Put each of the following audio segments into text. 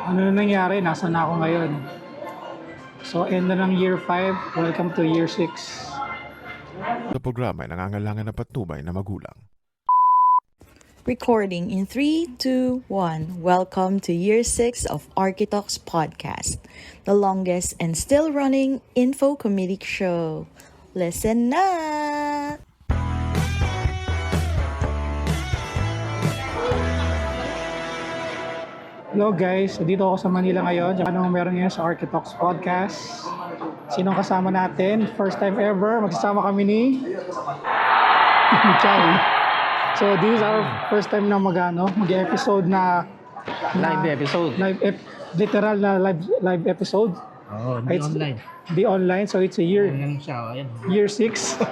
Ano na nangyari? Nasaan na ako ngayon? So, end na ng year 5. Welcome to year 6. Sa programa ay nangangailangan ng patnubay na magulang. Recording in 3, 2, 1. Welcome to Year 6 of Architox Podcast, the longest and still running info comedic show. Listen na! Hello guys, dito ako sa Manila ngayon. Anong meron ngayon sa Architox Podcast? Sinong kasama natin? First time ever, magsasama kami ni Chai. So this is our first time na mag-episode na Live episode. Literal na live episode. Oo, di It's- online. Di online, so it's a year Ayan siya, ayan. year 6.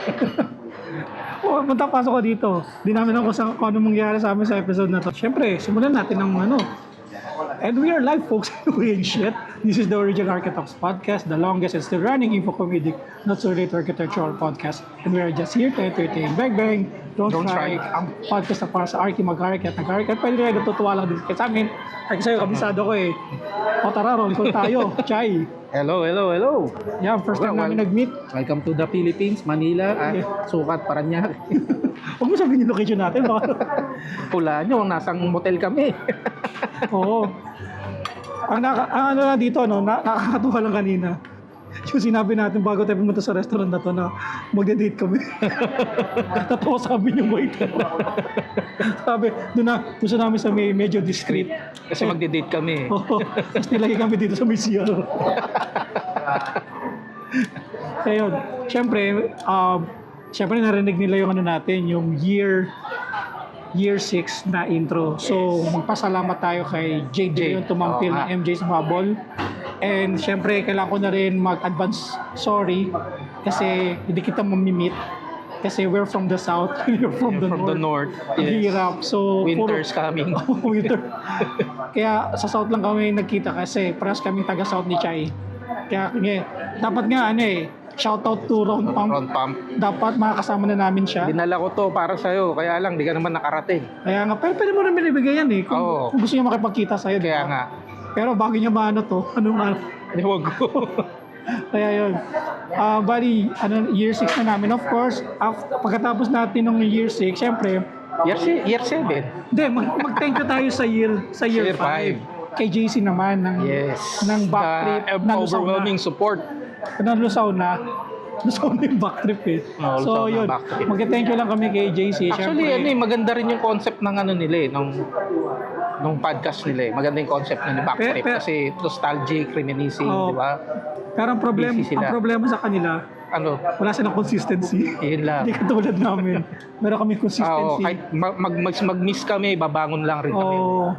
Pasok ko dito. Di namin alam kung ano mangyari sa amin sa episode na to. Siyempre, simulan natin ng And we are live, folks. We ain't shit. This is the Original Architects Podcast, the longest and still running info-comedic, not so late architectural podcast. And we are just here to entertain. Bang, bang! Don't strike. Ang podcast na para sa Archie mag-archit. Pwede rin, natutuwa lang din sa amin. Kasi sa'yo, kabisado ko eh. O tara, roll call tayo. Chai. Hello. Yeah, first time namin nag-meet. Welcome to the Philippines, Manila, Sukat, Parañaque. Huwag mo sabihin yung location natin. Pula nyo, nasang motel kami. Oo. Ang ano na dito, nakakatuwa lang kanina. Yung sinabi natin bago tayo pumunta sa restaurant na to na magde-date kami. Totoo sabi yung waiter. Sabi, gusto namin sa medyo discreet. Kasi magde-date kami. Oo. Tapos nilagay kami dito sa may CR. Kaya yun, syempre narinig nila yung ano natin, yung year 6 na intro. So, magpasalamat tayo kay JJ yung tumampil ng MJ's Bubble. And syempre, kailangan ko na rin mag-advance sorry kasi hindi kita mamimit. Kasi we're from the south, you're from the north. Yes. Hirap. So, Winter's coming. winter. Kaya sa south lang kami nagkita kasi parehas kaming taga-south ni Chai. Kaya dapat nga shoutout to Round Pump. Round pump. Dapat makakasama na namin siya. Dinala ko to para sa'yo, kaya lang, di ka naman nakarating. Kaya nga, pero pwede mo rin binibigay yan eh. Kung, Oo. kung gusto niya makipagkita sa'yo. Kaya diba? nga, Pero bago niya maano to, anong huwag ko. kaya yun. Bali, year 6 na namin. Of course, pagkatapos natin ng year 6, syempre, Year 7. hindi, mag-thank you tayo sa year 5. Kay JC naman ng backtrip. The overwhelming support. Lusaw na yung backtrip eh. Oo, So lusaw na yun, backtrip. mag-thank you lang kami kay JC. Actually, Syempre, maganda rin yung concept ng nila nung podcast nila. Maganda yung concept ng backtrip kasi nostalgic, reminiscing, Oo. di ba? pero ang problema sa kanila, Ano, wala silang consistency. yun lang. Hindi katulad namin. Meron kami Oo, consistency. kahit mag-miss kami, babangon lang rin kami. Oo.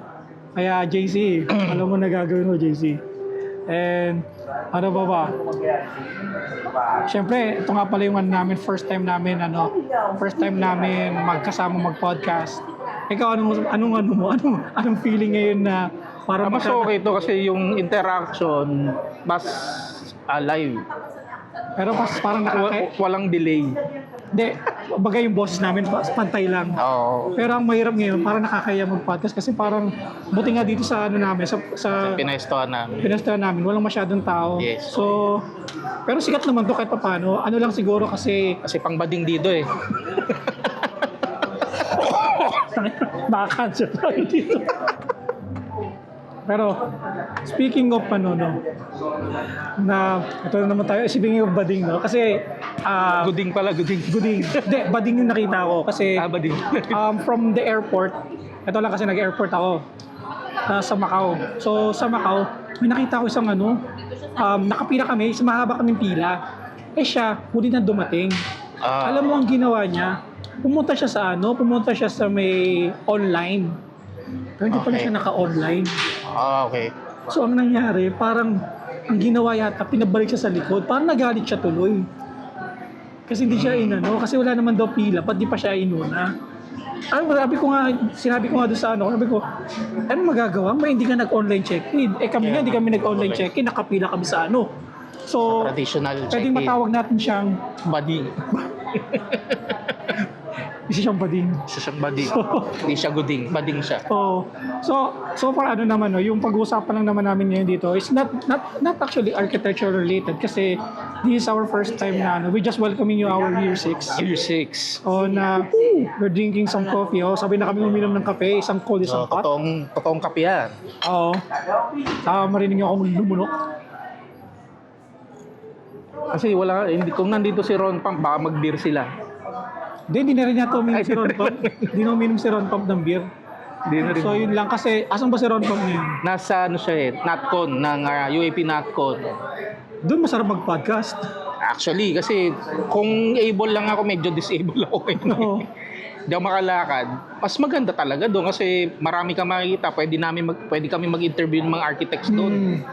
Kaya JC, alam mo na gagawin mo JC. And ano ba? Siyempre, ito nga pala yung first time namin magkasama mag-podcast. Ikaw anong feeling ngayon na para Mas okay ito kasi yung interaction, mas live. Pero parang Walang delay. Hindi, bagay yung boses namin pantay lang. Oo. Pero ang mahirap ngayon, parang nakakaya mag-podcast kasi parang buti nga dito sa namin, sa Pinaistohan namin. pinastahan namin, walang masyadong tao. Yes. So, pero sikat naman to kahit paano. Ano lang siguro kasi Kasi pangbading dito eh. maka-cancel tayo dito. Pero, speaking of na ito na naman tayo, speaking of bading, kasi Guding pala. Hindi, bading yung nakita ko kasi Bading. from the airport, ito lang kasi nag-airport ako sa Macau. So sa Macau, may nakita ko isang nakapila kami, mahaba kaming pila. Siya, huli na dumating. Alam mo ang ginawa niya? Pumunta siya sa may online. Pero hindi pala Okay. siya naka-online. Okay. So ang nangyari, parang ang ginawa yata, pinabalik siya sa likod. Parang nagalit siya tuloy. Kasi hindi siya kasi wala naman daw pila, ba't di pa siya inuna? Sinabi ko nga doon sa sabi ko, ano magagawa? Hindi ka nag-online check-in. Kami nga, hindi kami nag-online check-in, nakapila kami sa So, Traditional pwedeng check-in. matawag natin siyang Bading. Isa siyang bading. Isa siyang bading. So- Hindi siya guding, bading siya. Oh, so far ano naman no, yung pag-uusapan lang naman namin ngayon dito is not actually architecture related kasi this is our first time na ano, we just welcoming you our year 6. Year 6. Oh na we're drinking some coffee. Oh, sabay na kami uminom ng kape, isang cold, isang hot. Totoong kape yan. Oo. Marinig niyo akong lumunok. Kasi wala, hindi, kung nandito si Ron Pump, baka mag-beer sila. Hindi na rin yata uminom si Ron Pump. Hindi na uminom si Ron Pump ng beer. Hindi na rin. So yun lang kasi, asan ba si Ron Pump ngayon? Nasa ano siya NatCon, ng UAP NatCon. Doon masarap mag-podcast. Actually, kasi kung able lang ako, medyo disabled ako ngayon. Oo. Hindi ako makalakad. Mas maganda talaga doon kasi marami ka makikita. Pwede kami mag-interview ng mga architects doon.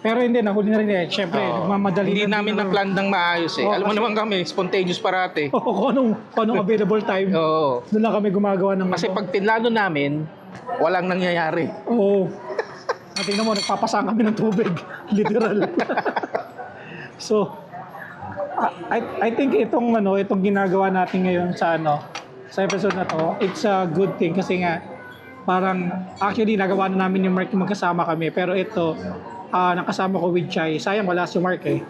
Pero hindi, nahuli na rin eh. Siyempre, Oo. nagmamadali Hindi na. namin na-plan ng maayos eh. Oo, Alam mo kasi- naman kami, spontaneous parate. Oo, kung anong available time. Oo. Doon lang kami gumagawa ng Kasi ano. pag tinlano namin, walang nangyayari. Oo. At tingnan mo, nagpapasang kami ng tubig. Literal. So, I think itong ginagawa natin ngayon sa sa episode na to, it's a good thing kasi nga parang actually nagawa na namin yung Mark yung magkasama kami, pero ito nakasama ko with Chai. Sayang wala si Mark eh.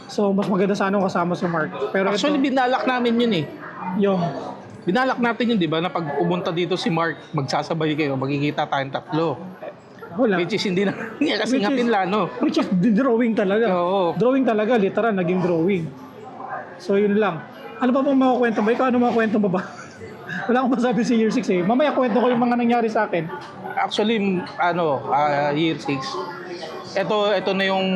So mas maganda sana kung kasama si Mark. Pero Actually, ito, binalak namin yun eh. yung Binalak natin yun, di ba? Na pag pumunta dito si Mark, magsasabay kayo, magkikita tayong tatlo. wala. Which is hindi na, kasi Which nga is- pinlano. Which is drawing talaga. Oo. Drawing talaga, literal, naging drawing. So yun lang. Ano pa bang mga kwento ba? Ikaw ano mga kwento mo ba? Wala akong masabi si year 6 eh. Mamaya kwento ko yung mga nangyari sa akin. Actually, year 6. Ito na yung...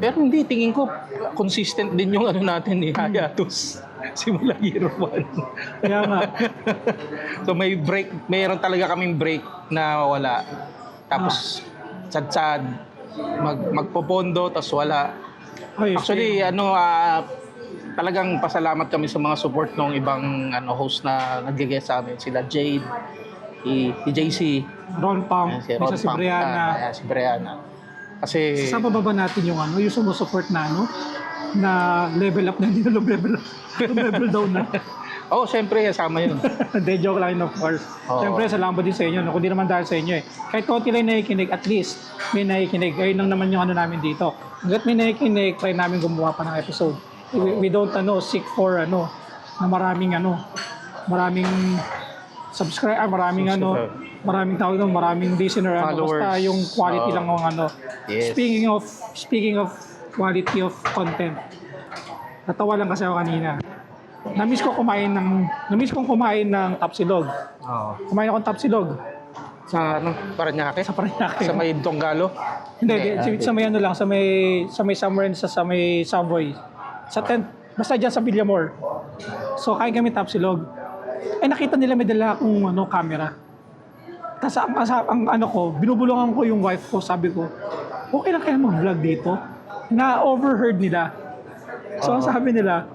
Pero hindi, tingin ko, consistent din yung natin eh, hiatus. Simula year 1. Kaya nga. So may break, mayroon talaga kaming break na wala. Tapos, sad-sad, magpopondo, tapos wala. Ay, Actually, talagang pasalamat kami sa mga support ng ibang host na nag-guest sa amin. Sila Jade, si JC, Ron Pump, si Ron si Pump, Brianna. si Brianna. Kasi, Saan pa ba natin yung yung sumusupport na na level up na, hindi na level up. Level down na. syempre, kasama yun. Hindi, joke lang yun, of course. Oo. Siyempre, salamat din sa inyo. No? Kundi naman dahil sa inyo eh. Kahit konti lang nakikinig, at least may nakikinig. Ayun lang naman yung namin dito. Hanggat may nakikinig, try namin gumawa pa ng episode. We don't seek for na maraming subscribe, maraming maraming tao doon, maraming listener, Followers. basta yung quality Oo. lang ng Yes. Speaking of quality of content. Natawa lang kasi ako kanina. Namiss kong kumain ng tapsilog. Kumain ako ng tapsilog Sa, Paranaque? sa Paranaque. Sa may Donggalo? Hindi, sa may lang, sa may somewhere sa may Savoy. Sa tent, basta dyan sa Villamor. So, kain kami tapsilog. Nakita nila may dala akong camera. Tapos ang binubulungan ko yung wife ko, sabi ko, okay lang kaya mag-vlog dito? Na-overheard nila. So, ang sabi nila,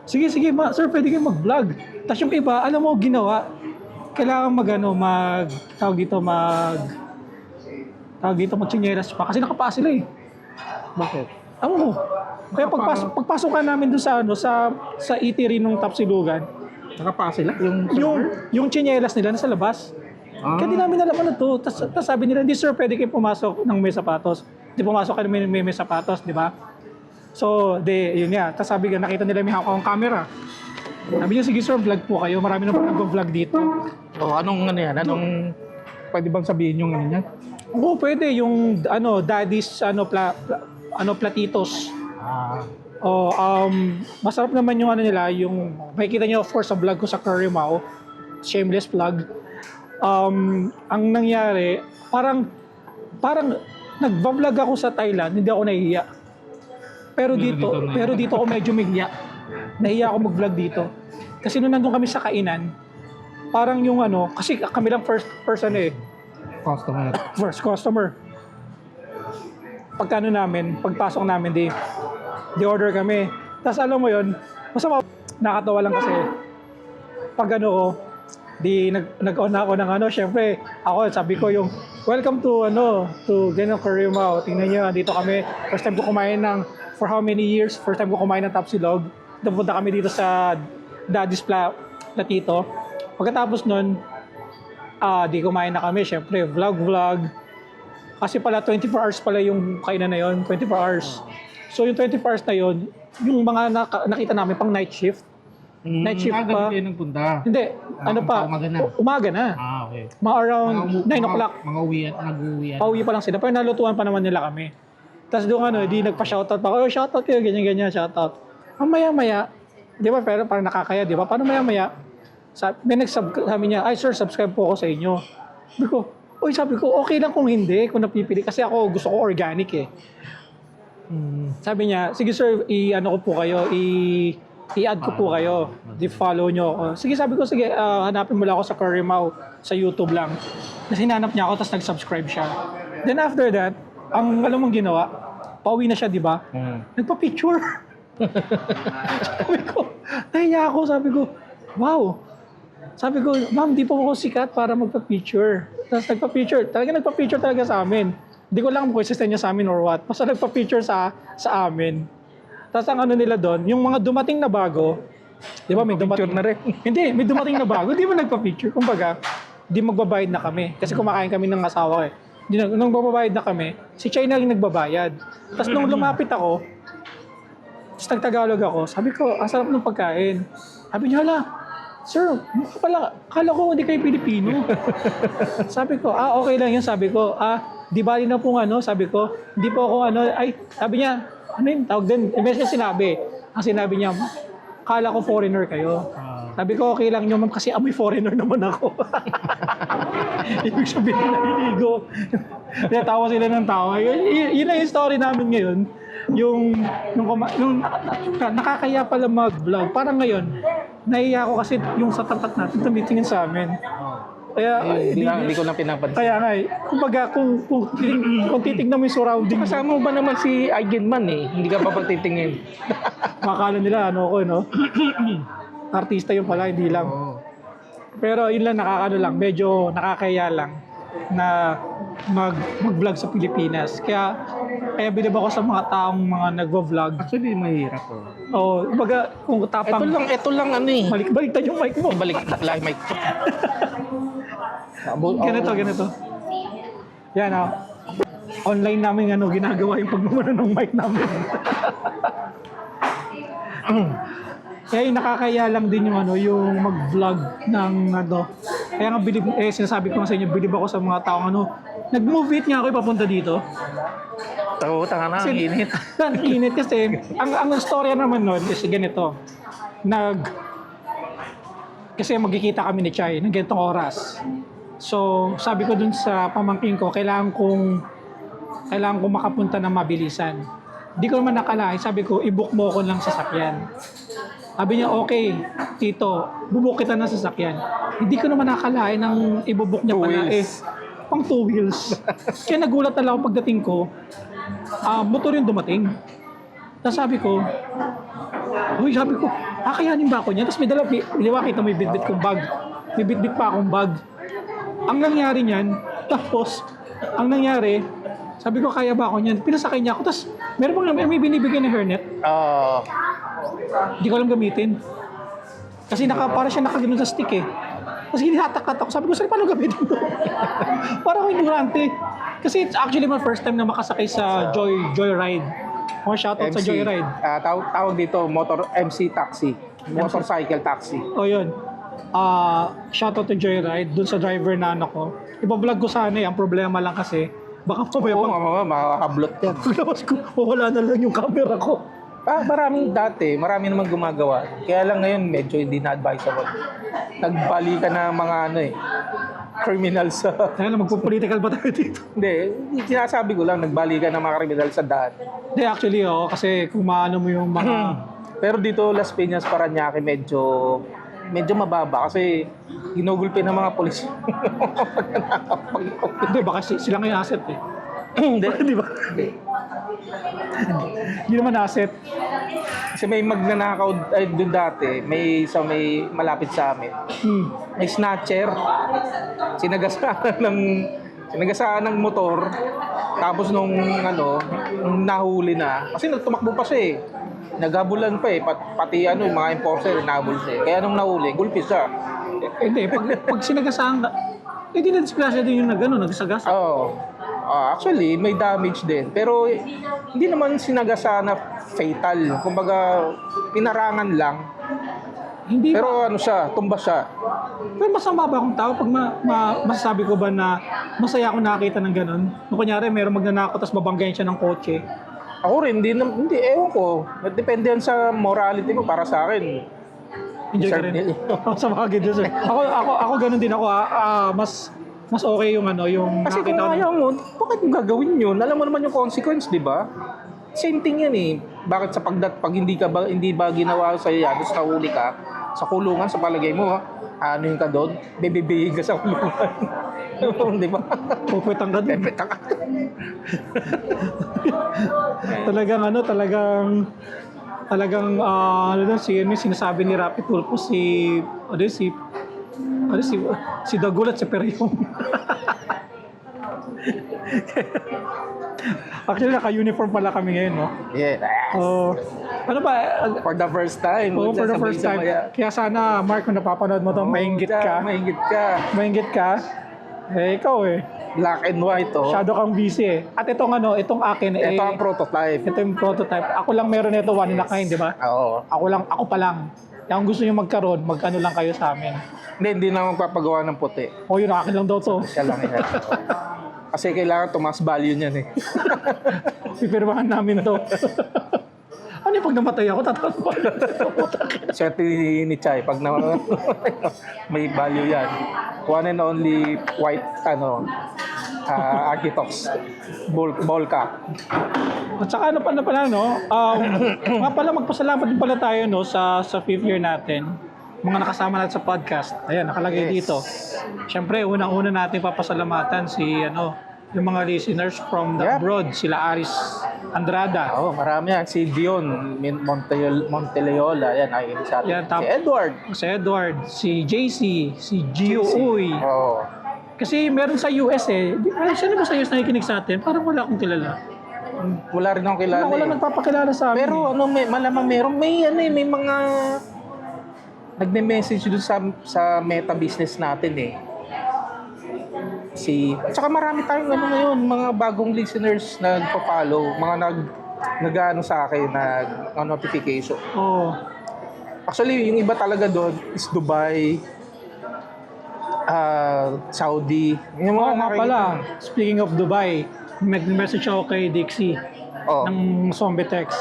sige, sir, pwede kayo mag-vlog. Tapos yung iba, alam mo, ginawa, kailangan mag-chinyeras pa. Kasi nakapaa sila eh. Bakit? Alam mo, kaya pagpasok ka namin doon sa eatery nung Tapsilugan, Nakapasa sila? yung chinyeras nila nasa labas. Kaya di namin alam ano to. Tapos sabi nila, hindi sir, pwede kayo pumasok ng may sapatos. Di pumasok kayo may sapatos, di ba? So, yun nga. Tapos sabi nga, nakita nila may hawak akong camera. Sabi niya, sige sir, vlog po kayo. Marami na po nag-vlog dito. Anong yan? Pwede bang sabihin yung yan? Oo, pwede. Yung daddy's platitos. Masarap naman yung nila, yung makikita niyo of course sa vlog ko sa Curry Mao. Shameless plug. Ang nangyari, parang nagba-vlog ako sa Thailand, hindi ako nahihiya. Pero dito ako medyo migya. Nahiya ako mag-vlog dito. Kasi nung nandun kami sa kainan, parang yung kasi kami lang first customer. Pagpasok namin, di order kami. Tapos alam mo yun, nakatawa lang kasi pag nag-on ako ng syempre, ako sabi ko yung welcome to Geno Curry Mao. Tingnan niyo, dito kami. First time ko kumain for how many years? First time ko kumain ng tapsilog. Napunta kami dito sa Daddy's na tito. Pagkatapos nun, di kumain na kami. Syempre, vlog. Kasi pala 24 hours pala yung kainan na yon, 24 hours. So yung 24 hours na yon, yung mga nakita namin pang night shift. Night shift gabi pa. kayo nagpunta. Hindi, ano pa? Umaga na. Umaga na. Okay. Mga around 9 o'clock. Mga nag-uwian. Pauwi pa lang sila. Pero nalutuan pa naman nila kami. Tapos doon di nagpa-shoutout pa. Oh, shoutout kayo, ganyan, shoutout. Maya-maya, di ba, pero parang nakakaya, di ba? Paano maya-maya? May sabi niya, ay sir, subscribe po ako sa inyo. Sabi ko, okay lang kung hindi, kung napipili. Kasi ako, gusto ko organic eh. Sabi niya, sige sir, i-ano ko po kayo, i-add ko po kayo. Di-follow nyo. Sige, sabi ko, sige, hanapin mo lang ako sa Curry Mau, sa YouTube lang. Tapos hinanap niya ako, tapos nag-subscribe siya. Then after that, ang alam mong ginawa, pauwi na siya, di ba? Nagpa-picture. Sabi ko, nahiya ako, sabi ko, wow. Sabi ko, ma'am, di po ako sikat para magpa-picture. Tapos nagpa-picture talaga sa amin. Hindi ko lang kung consistent niya sa amin or what. Basta nagpa-picture sa amin. Tapos ang ano nila doon, yung mga dumating na bago, di ba may dumating na rin. Hindi, may dumating na bago, di ba nagpa-picture? Kumbaga, di magbabayad na kami. Kasi kumakain kami ng asawa eh. Nung magbabayad na kami, si China lang nagbabayad. Tapos nung lumapit ako, tapos nagtagalog ako, sabi ko, ang sarap ng pagkain. Sabi niya, hala, sir, mukha pala, kala ko hindi kayo Pilipino. Sabi ko, okay lang yun. Sabi ko, di bali na po sabi ko, hindi po ako sabi niya, ano yung tawag din? Imbes niya sinabi. Ang sinabi niya, kala ko foreigner kayo. Sabi ko, okay lang nyo ma'am kasi amoy foreigner naman ako. Ibig sabihin na naliligo. Tawa sila ng tawa. Yun lang yung story namin ngayon. Yung nakakaya pala mag-vlog. Parang ngayon, nahiya ako kasi yung sa tapat natin tumitingin sa amin. Kaya, Hindi ko na pinapansin. kaya nga kumbaga kung titignan mo yung surrounding, Kasama mo ba naman si Eigenman eh? Hindi ka pa pagtitingin. makakala nila artista yun pala, hindi lang. Pero yun lang, medyo nakakaya lang na mag-vlog sa Pilipinas. Kaya bilib ako sa mga taong mga nagvo-vlog. Actually, mahirap Kumbaga, kung tapang... Ito lang ano eh. Baliktad yung mic mo. Balik live mic. Ganito. Yan online namin ginagawa yung pagmumuna ng mic namin. Kaya nakakaya lang din yung mag-vlog ng Kaya nga sinasabi ko nga sa inyo, bilib ako sa mga taong nag-move it nga ako papunta dito. Tanga na, ang init. Ang init kasi, ang storya naman nun is ganito. Kasi magkikita kami ni Chai ng ganitong oras. So, sabi ko dun sa pamangkin ko, kailangan kong makapunta ng mabilisan. Di ko naman nakalain, sabi ko, i-book mo ako ng sasakyan. Sabi niya, okay, tito, bubuk kita ng sasakyan. Hindi ko naman nakalain ang ibubuk niya pala pang 2 wheels. Kaya nagulat na lang ako pagdating ko, motor yung dumating. Tapos sabi ko, kakayanin ba ako niya? Tapos may dala, kita mo yung bitbit kong bag. May bitbit pa akong bag. Ang nangyari niyan, sabi ko, kaya ba ako niyan? Pinasakay niya ako, tapos may binibigyan na hairnet. Hindi ko alam gamitin. Kasi para siya nakagano'n sa stick eh. Kasi hinatak-kat ako. Sabi ko, sir, paano gamitin to? Parang ignorante. Kasi it's actually my first time na makasakay sa Joyride. Mga shoutout sa Joyride. Tawag dito, MC taxi. Motorcycle taxi. O yun. Shoutout to Joyride. Dun sa driver na ko. Iba-vlog ko sana eh. Ang problema lang kasi, baka mamaya Makakablot yan. paglabas ko, wala na lang yung camera ko. Marami naman gumagawa. Kaya lang ngayon, medyo hindi na-advisable. Nagbalikan na mga criminals sa... Kaya na, magpo-political ba tayo dito? Hindi, sinasabi ko lang, nagbalikan na mga criminals sa daan. Hindi, actually, kasi kung maano mo yung mga... Pero dito, Las Piñas, Parañaque, medyo mababa kasi ginugulpi ng mga polis. Hindi, baka sila nga yung asset eh. Hindi. Di ba? Hindi naman asset. Kasi may magnanakaw doon dati, may malapit sa amin. May snatcher. Sinagasaan ng motor. Tapos nung nahuli na, kasi tumakbo pa siya eh. naghabulan pa eh. Pati ano, mga enforcer, nahabol siya eh. Kaya nung nahuli, gulpis siya. Hindi, pag sinagasaan ka, hindi na disgrasya din yung nagsagasa. Oo. Actually, may damage din. Pero hindi naman sinagasa na fatal. Kumbaga, pinarangan lang. Hindi Pero ano siya, tumba siya. Pero masama ba akong tao pag masasabi ko ba na masaya ako nakakita ng ganun? Nung kunyari, mayroong magnanakaw tapos babanggayin siya ng kotse. Ako rin, hindi, ewan ko. Depende yan sa morality mo para sa akin. Enjoy ka Sir rin. Neil. Sa mga ganyan, sir. Ako ganun din ako. Mas okay yung yung Kasi kung nakita ko. ayaw mo, bakit mo gagawin yun? Alam mo naman yung consequence, di ba? Same thing yan eh. Bakit sa pag hindi ba ginawa sa yan, tapos nahuli ka, sa kulungan, sa palagay mo, ano yung ka doon? Bibibigin ka sa kulungan. Di ba? Pupwetang ka din. Pepeta ka. Talagang sinasabi ni Rapi Tulfo si Dagulat si Peryong. Actually, naka-uniform pala kami ngayon, no? Yes. Ano ba? For the first time. For the first time. Kaya sana, Mark, kung napapanood mo to, mainggit ka. Mainggit ka. Mainggit ka. Eh, ikaw eh. Black and white, oh. Masyado kang busy eh. At itong akin eh. Ito ang prototype. Ito yung prototype. Ako lang meron nito, one in a kind, di ba? Oo. Ako pa lang. Kaya kung gusto nyo magkaroon, magkano lang kayo sa amin. Hindi na magpapagawa ng puti. O yun, akin lang daw to. Siya lang yan. Kasi kailangan tumas value niyan eh. Pipirmahan namin to. Ano yung pag namatay ako, tatawag ko. Swerte ni Chay, pag may value yan. One and only white, Architox ball cap. At saka ano pala, no? Nga pala, magpasalamat din pala tayo, no, sa 5th year natin. Mga nakasama natin sa podcast. Ayan, nakalagay dito. Siyempre, unang-una natin papasalamatan yung mga listeners from the abroad, sila Aris Andrada. Marami yan. Si Dion Monteleola, yan, ay sa atin. Yan, Si Edward. Si Edward, si JC, si Gio Uy. Oo. Kasi meron sa US eh. Sino ba sa US nakikinig sa atin? Parang wala akong kilala. Wala rin akong kilala. Wala nagpapakilala sa amin. Pero malamang may mga nagme-message doon sa meta business natin eh. Tsaka marami tayong ngayon, mga bagong listeners na nagpa-follow, mga nag-ano sa akin, notification. Oo. Actually, yung iba talaga doon is Dubai, Saudi. Yung mga Nga pala, speaking of Dubai, mag-message ako kay Dixie ng Zombie-Tex.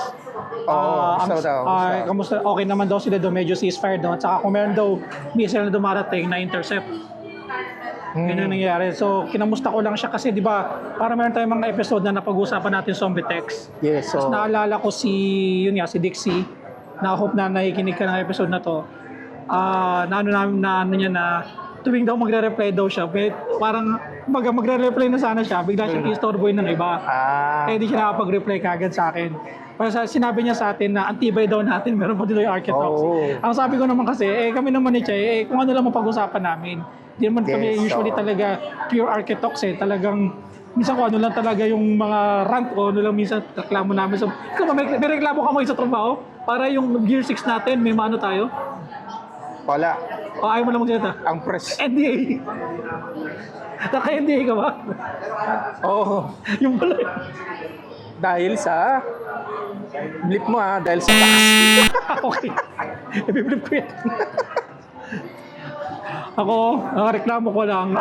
Kamusta? Okay naman daw sila doon, medyo ceasefire doon. Tsaka kung meron daw missile na dumarating na intercept. Yun yung nangyayari. So, kinamusta ko lang siya kasi, di ba, para meron tayong mga episode na napag-usapan natin Zombie-Tex. Yes, so... Tapos naalala ko si Dixie, na hope na nakikinig ka ng episode na to. Na tuwing daw magre-reply daw siya, parang magre-reply na sana siya, bigla siyang istorboy ng iba. Eh, di siya nakapag-reply kagad sa akin. Para sinabi niya sa atin na antibay daw natin, meron pa dito yung Architox. Ang sabi ko naman kasi, kami naman ni Chay, kung ano lang mapag-usapan namin. Di naman kami usually talaga pure Architox eh. Talagang, minsan kung ano lang talaga yung mga rant o ano lang minsan reklamo namin. So, may reklamo ka mo sa trabaho para yung Year 6 natin, may maano tayo? Wala. O ayaw mo lang magsalita? Ang press. NDA. Naka-NDA ka ba? Oo. Yung pala. Dahil sa... Blip mo dahil sa tax. Okay. Ipiblip ko yan. Ako, reklamo ko lang,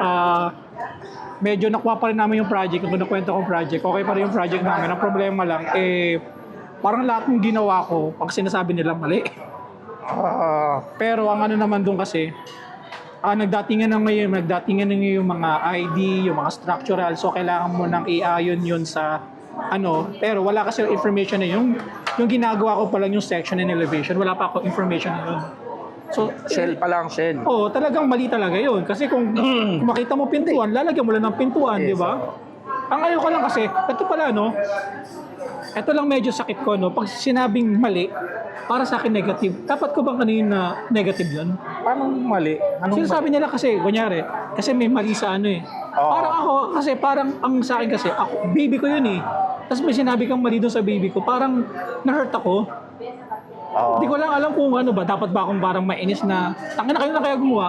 medyo nakuha pa rin namin yung project, kung nakwento kong project, okay pa rin yung project namin. Ang problema lang, parang lahat ng ginawa ko, pag sinasabi nila mali. Pero ang ano naman doon kasi, nagdatingan na ngayon yung mga ID, yung mga structural, so kailangan mo nang i-ayon yun sa pero wala kasi yung information na yung ginagawa ko pa lang yung section and elevation, wala pa ako information na yun. So, Shell pa lang, shell. Oo, talagang mali talaga yun. Kasi kung makita mo pintuan, lalagyan mo lang ng pintuan, di ba? Ang ayaw ko lang kasi, ito pala, ito lang medyo sakit ko, pag sinabing mali, para sa akin negative. Dapat ko bang kanina negative yun? Paano mali? Sinasabi nila kasi, kunyari, kasi may mali sa Parang ako, kasi parang ang sa akin kasi, baby ko yun eh. Tapos may sinabi kang mali doon sa baby ko, parang na-hurt ako. Hindi ko lang alam kung ano ba, dapat ba akong parang mainis na, tangin na kayo na kaya gumawa.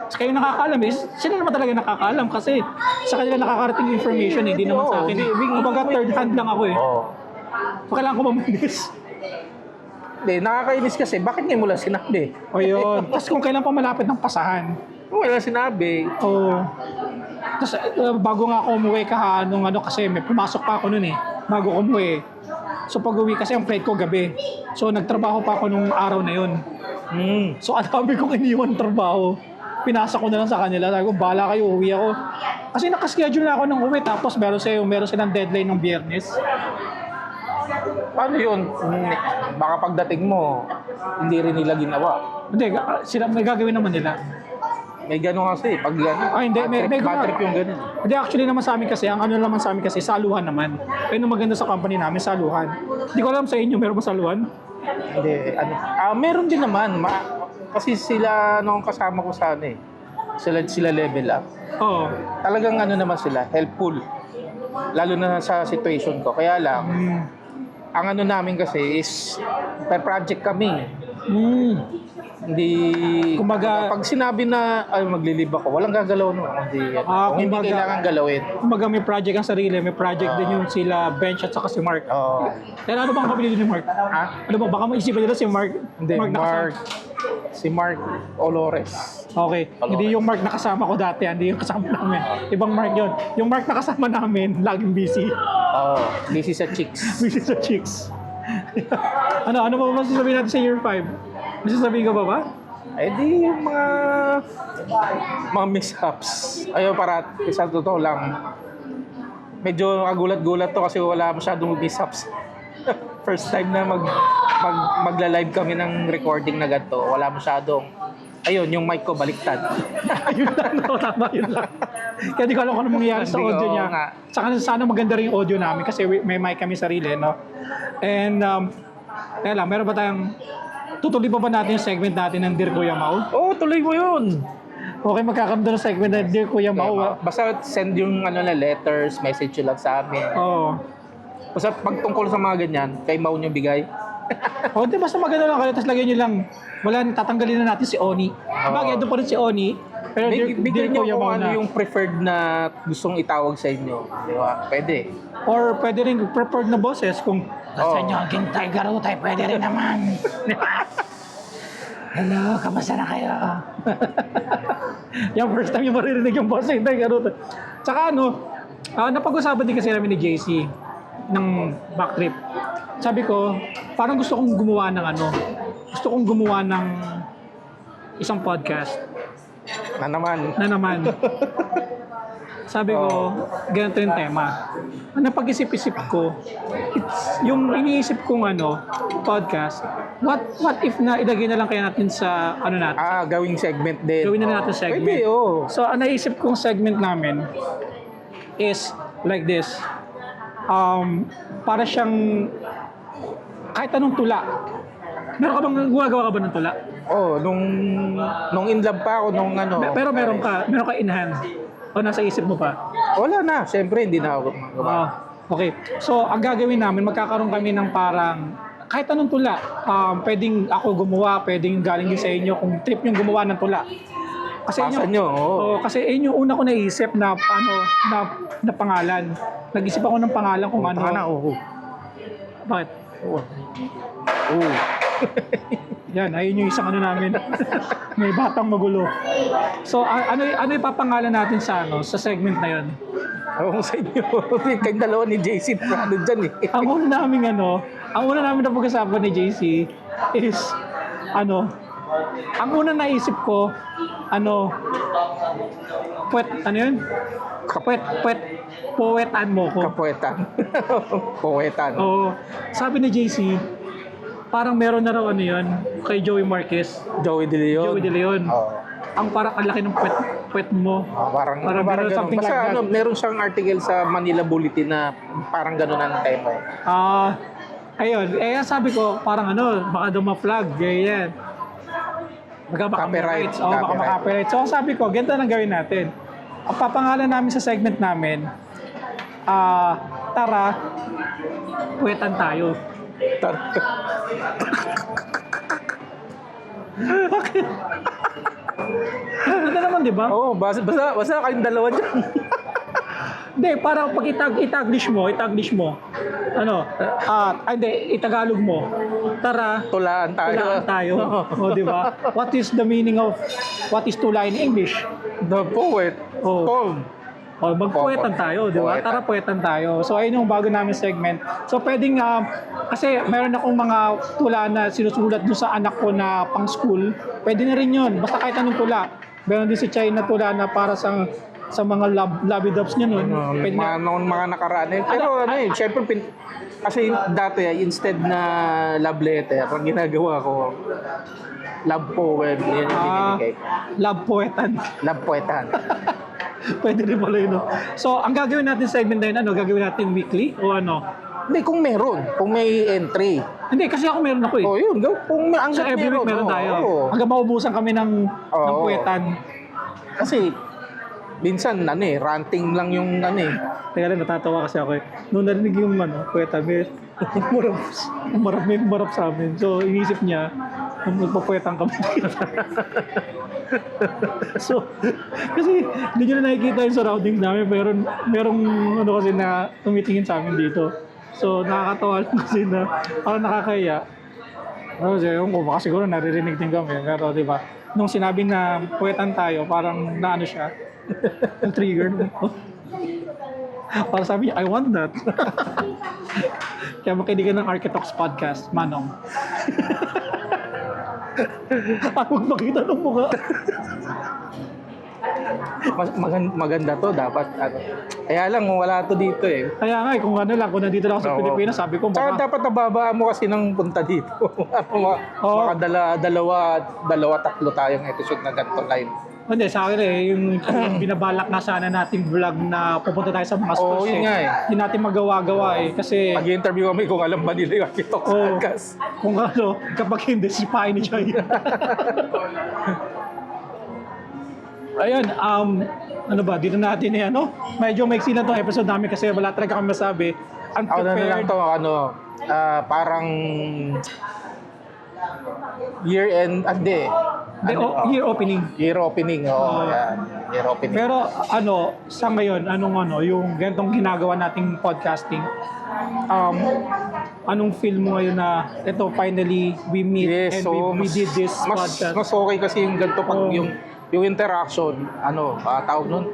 Sa kayo nakakaalam eh, sila naman talaga nakakaalam kasi sa kanila nakakarating information eh, hindi naman sa akin eh. Kumbaga third hand lang ako eh. Oo. So, kailangan ko mamainis. Hindi, nakakainis kasi, bakit ngayon mo lang sinabi? O yun. Tapos kung kailan pa malapit ng pasahan. Wala sinabi. Oo. Tapos bago nga ako umuwi nung ano kasi may pumasok pa ako noon eh. Bago ako umuwi. So pag uwi kasi ang flight ko gabi. So nagtrabaho pa ako nung araw na yun. So ang dami kong iniwan trabaho. Pinasa ko na lang sa kanila. Sabi ko, bala kayo, uwi ako. Kasi nakaschedule na ako ng uwi. Tapos meron silang deadline ng Biyernes. Paano yun? Baka pagdating mo, hindi rin nila ginawa. Hindi, may gagawin naman nila. May gano'n kasi, pag gano'n. Hindi, may bad trip yung gano'n. Hindi, actually naman sa amin kasi, ang ano naman sa amin kasi, saluhan naman. Ayun ang maganda sa company namin, saluhan. Hindi ko alam sa inyo, meron ba saluhan? Hindi, meron din naman. Kasi sila, nung kasama ko sa ano eh, sila level up. Oo. Talagang ano naman sila, helpful. Lalo na sa situation ko. Kaya lang, ang ano namin kasi is, per project kami. Hindi, Kumbaga- pag sinabi na ay maglilib ako, walang gagalaw no. Hindi, kung hindi kumbaga- kailangan galawin. Kumbaga may project ang sarili, may project din yung sila Bench at saka si Mark. Oo. Kaya ano bang kapilili ni Mark? Ha? Ano ba, baka maisipan nila si Mark? Hindi, si Mark Olores. Okay, hindi yung Mark na kasama ko dati, hindi yung kasama namin. Ibang Mark yun. Yung Mark na kasama namin, laging busy. Oo, busy sa chicks. Busy sa chicks. ano ba masasabihin natin sa year 5? Masasabihin ka ba? Eh di yung mga mishaps. Ayaw para sa totoo lang. Medyo kagulat-gulat to kasi wala masyadong mishaps. First time na magla-live kami ng recording na ganito. Wala masyadong. Ayun, yung mic ko baliktad. Ayun lang, no, tama yun lang. Kaya di ko alam kung ano mangyayari sa Hindi ko, audio niya. oo nga. Saka sana maganda rin yung audio namin kasi may mic kami sarili, no? And, kaya lang, meron ba tayong, tutuloy pa ba natin yung segment natin ng Dear Kuya Mau? Oo, tuloy mo yun. Okay, magkakaroon ng segment ng Dear Kuya Mau. Basta send yung letters, message nyo lang sa amin. Oo. Basta pag tungkol sa mga ganyan, kay Mau nyo bigay. O, di basta maganda lang kayo, tapos lagyan nyo lang, tatanggalin na natin si Oni. Bagay, doon pa rin si Oni. Pero Bigyan nyo Kuya kung Mau ano na. yung preferred na gustong itawag sa inyo. Di ba? Pwede. Or pwede rin preferred na boses kung Oo. nyo ang Gintay Garutay, pwede rin naman. Hello, kamusta na kayo? Yung first time yung maririnig yung boss ng Gintay Garutay. Tsaka napag-usapan din kasi namin ni JC ng backtrip. Sabi ko, parang gusto kong gumawa ng isang podcast Na naman. na naman. Sabi ko, ganito yung tema. Napag-isip-isip ko, yung iniisip kong podcast, what if na ilagay na lang kaya natin sa natin? Gawing segment din. Gawin na natin segment. Pwede, oo. So, ang naisip kong segment namin is like this. Para siyang kahit anong tula. Meron ka bang gumagawa ka ba ng tula? Oh, nung in love pa ako, Pero meron ka in hand. O nasa isip mo pa? Wala na, syempre hindi na ako gumagawa. Okay. So, ang gagawin namin, magkakaroon kami ng parang kahit anong tula. Pwedeng ako gumawa, pwedeng galing din sa inyo kung trip yung gumawa ng tula. Kasi Pasa nyo, oo. kasi yun yung una ko naisip na na pangalan. Nag-isip ako ng pangalan kung ano. Oo. Bakit? Oo. Yan, ayun yung isang namin. May batang magulo. So, ano ipapangalan natin sa segment na yon? Ako sa inyo. Kayong dalawa ni JC na dyan eh. Ang una namin na pag-usapan ni JC is, ang una naisip ko, poetan mo ko. Kapoetan. Poetan. Oo. Sabi ni JC, parang meron na raw yun, kay Joey Marquez. Joey De Leon. Joey De Leon. Oo. Ang parang ang laki ng puwet mo. Parang ganun, ganun. something Basta like that. meron siyang article sa Manila Bulletin na parang ganun ang tema eh. Ayun. Sabi ko, parang baka daw ma-flag. Ganyan. Baka Copyright. Oo, baka ma-copyright. So, sabi ko, ganito lang gawin natin. Ang papangalan namin sa segment namin, tara, puwetan tayo. Ganda naman, di ba? Oo, basta kayong dalawa dyan. Hindi, parang pag itaglish mo, ano, hindi, itagalog mo, tara, Tulaan tayo. tulaan tayo. O, di ba? What is the meaning of, what is tula in English? The poet. Oh. Poem. O, magpuwetan tayo, di ba? Puwetan. Tara, puwetan tayo. So, ayun yung bago namin segment. So, pwedeng, kasi meron akong mga tula na sinusulat doon sa anak ko na pang school. Pwede na rin yun. Basta kahit anong tula. Meron din si Chay na tula na para sa mga lovey-dubs niya nun. Pwede na. Mga nakaraan eh. Pero syempre, kasi dati, instead na love letter, ang ginagawa ko, love poem. Yun yung binibigay ko. Love poetan. Love poetan. Pwede rin pala yun. No? So, ang gagawin natin segment na yun, ano? Gagawin natin weekly o ano? Hindi, kung meron. Kung may entry. Hindi, kasi ako meron ako eh. Oh, yun. Kung So, hanggang every week meron tayo. oo. Hanggang maubusan kami ng Oo. puwetan. Kasi, minsan, ranting lang yung Teka lang, natatawa kasi ako eh. Nung narinig yung puwetan, may marap sa amin. So, inisip niya, magpapuwetan kami. So, kasi hindi nyo na nakikita yung surroundings namin, pero merong kasi na tumitingin sa amin dito. So, nakakatawa lang kasi na parang nakakaya. Kasi yung ko, baka siguro naririnig din kami. Pero, di ba, nung sinabing na puwetan tayo, parang naano siya, trigger. Para sabi niya, I want that. Kaya makinig ka ng Architox Podcast, Manong. Huwag makita ng mukha. maganda to, dapat. Kaya lang, wala to dito eh. Kaya nga, kung kung nandito lang ako sa Oo. Pilipinas, sabi ko, Tsaka baka, dapat nababaan mo kasi ng punta dito. Oo. Baka dalawa, tatlo tayong episode na ganito live. hindi, sa akin yung binabalak na sana nating vlog na pupunta tayo sa mga Oo, schools yun nga eh. Hindi natin magawa-gawa eh. Kasi, Mag-interview kami kung alam ba nila yung Architox Oo. Podcast. kung kapag hindi, sipain ni Chay. Ayun, ano ba, dito natin eh, medyo maiksi na itong episode namin kasi wala talaga kami masabi. Ako na lang Unprepared. to, parang year-end, hindi. Year opening. Year opening, yan. Year opening. Pero sa ngayon, yung ganitong ginagawa nating podcasting, anong feel mo ngayon na ito finally we meet Yes, and so we did this mas podcast? okay kasi yung ganito pag Oo. yung interaction, tawag nun,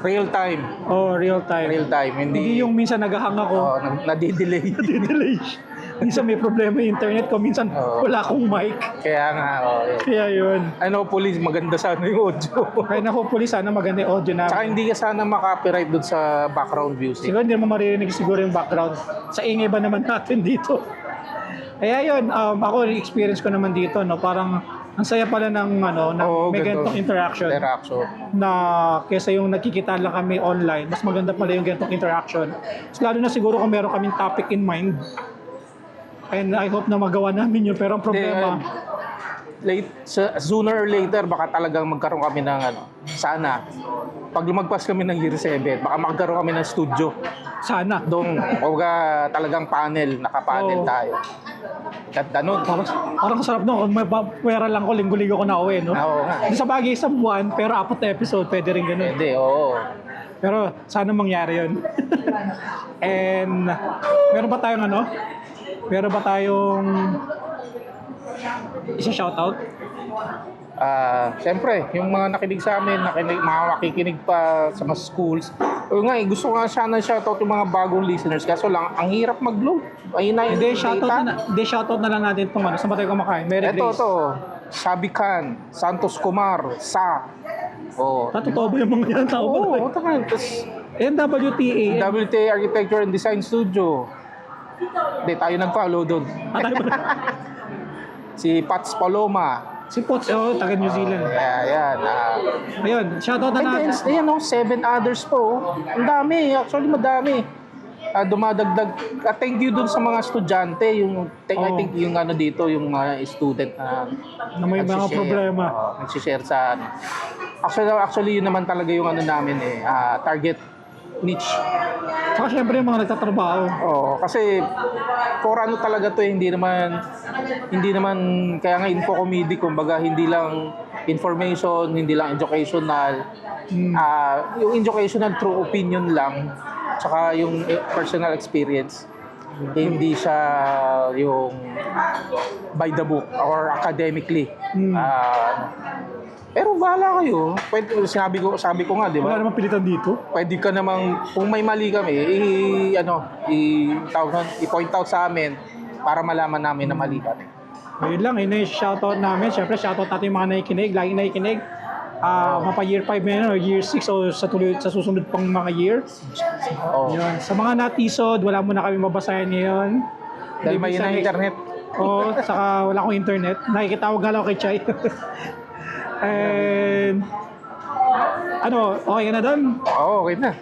real time. Real time. Real time, Hindi yung minsan naghahang ako, nadidelay. delay. Minsan may problema yung internet ko, minsan Oo. wala akong mic. Kaya nga, yun. Kaya yun. Police, maganda sana yung audio. Kaya hopefully sana maganda yung audio Tsaka namin. hindi ka sana makapiright doon sa background music. Siguro hindi mo maririnig siguro yung background. Sa ingay ba naman natin dito? Kaya yun, ako experience ko naman dito, parang ang saya pala ng na may ganito. ganitong interaction na kesa yung nakikita lang kami online, mas maganda pala yung ganitong interaction. Mas lalo na siguro kung meron kaming topic in mind. And I hope na magawa namin yun. Pero ang problema, Sooner or later, baka talagang magkaroon kami ng sana. Pag lumagpas kami ng year 7, baka magkaroon kami ng studio. sana. Doon, talagang naka-panel Oo. tayo. Ganda nun. Parang sarap no, kung may pwera lang ko, linggo-linggo ko na uwi, no? Oo nga. Sa bagay, isang buwan, pero 4 na episode, pwede rin ganun. Pwede, oo. Pero sana mangyari yun. And meron ba tayong isa-shoutout? Siyempre, yung mga nakinig sa amin, mga makikinig pa sa mga schools. O nga, gusto ko nga sana shoutout yung mga bagong listeners. Kaso lang, ang hirap mag-load. Ayun na yung Shoutout na lang natin itong saan ba tayo kumakain? Mary Ito, Grace. Sabikan, Santos Kumar, Totoo ba yung mga yan? Tao ba Oo, tayo? tapos NWTA. WTA Architecture and Design Studio. Hindi, tayo nag-follow doon. Si Pats Paloma. Si Potts, taga New Zealand. Yan. Ayun, shoutout na And then, natin. ayan 7 others po. Ang dami. Actually, madami. Dumadagdag. Thank you dun sa mga estudyante. I think yung dito, yung mga student Na may mga nagsishare. problema. Nagsishare sa Actually, yun naman talaga yung namin target niche. Saka syempre yung mga nagtatrabaho. Oo, kasi for ano talaga to, hindi naman kaya nga info comedy, kumbaga hindi lang information, hindi lang educational. Yung educational through opinion lang, tsaka yung personal experience. Hindi siya yung by the book or academically. Pero bahala kayo. Pwede, sabi ko nga, di Wala ba? namang pilitan dito. Pwede ka namang, kung may mali kami, i-point out sa amin para malaman namin na mali kami. Ayun lang, yun na yung shoutout namin. Siyempre, shoutout natin yung mga nakikinig, laging nakikinig. Mapa year 5 na yun, or year 6 o sa susunod pang mga year. Oo. Yun. Sa mga natisod, wala muna kami mabasahin ngayon. Dahil may yun ang internet. Oo, saka wala akong internet. Nakikitawag galaw kay Chay. And, okay ka na doon? Oo, okay na.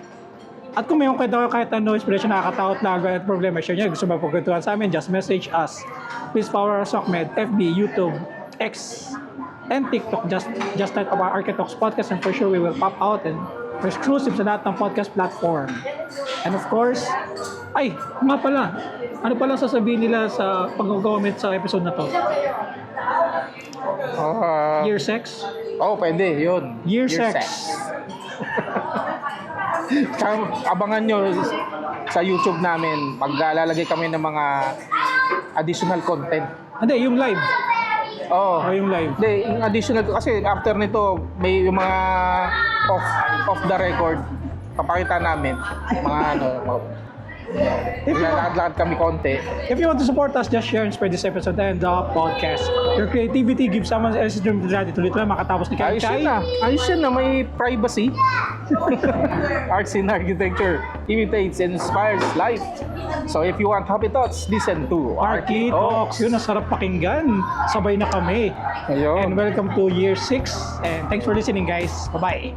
At kung may kwento kayo kahit ano, inspiration, nakakatakot na at problema, share nyo. Gusto mo pagkwentuhan sa amin, just message us. Please follow our SOCMED, FB, YouTube, X, and TikTok. Just type about Architox Podcast and for sure we will pop out and we're exclusive sa lahat ng podcast platform. And of course, nga pala, ano pala sasabihin nila sa pag-comment sa episode na to? Year sex? Pwede, yun. Year sex. Abangan nyo sa YouTube namin, maglalagay kami ng mga additional content. Hindi, yung live. Oo. Yung live. Hindi, yung additional, kasi after nito, may yung mga off the record, papakita namin, lakad kami konti. If you want to support us, just share and spread this episode and the podcast. Your creativity gives someone else a dream to try. Tuloy lang makatapos ni Kai Kai. Ayos yun na, may privacy. Arts in architecture imitates and inspires life. So if you want happy thoughts, listen to Archie Talks. Yun, ang sarap pakinggan. Sabay na kami. Ayun. And welcome to year 6. And thanks for listening, guys. Bye-bye.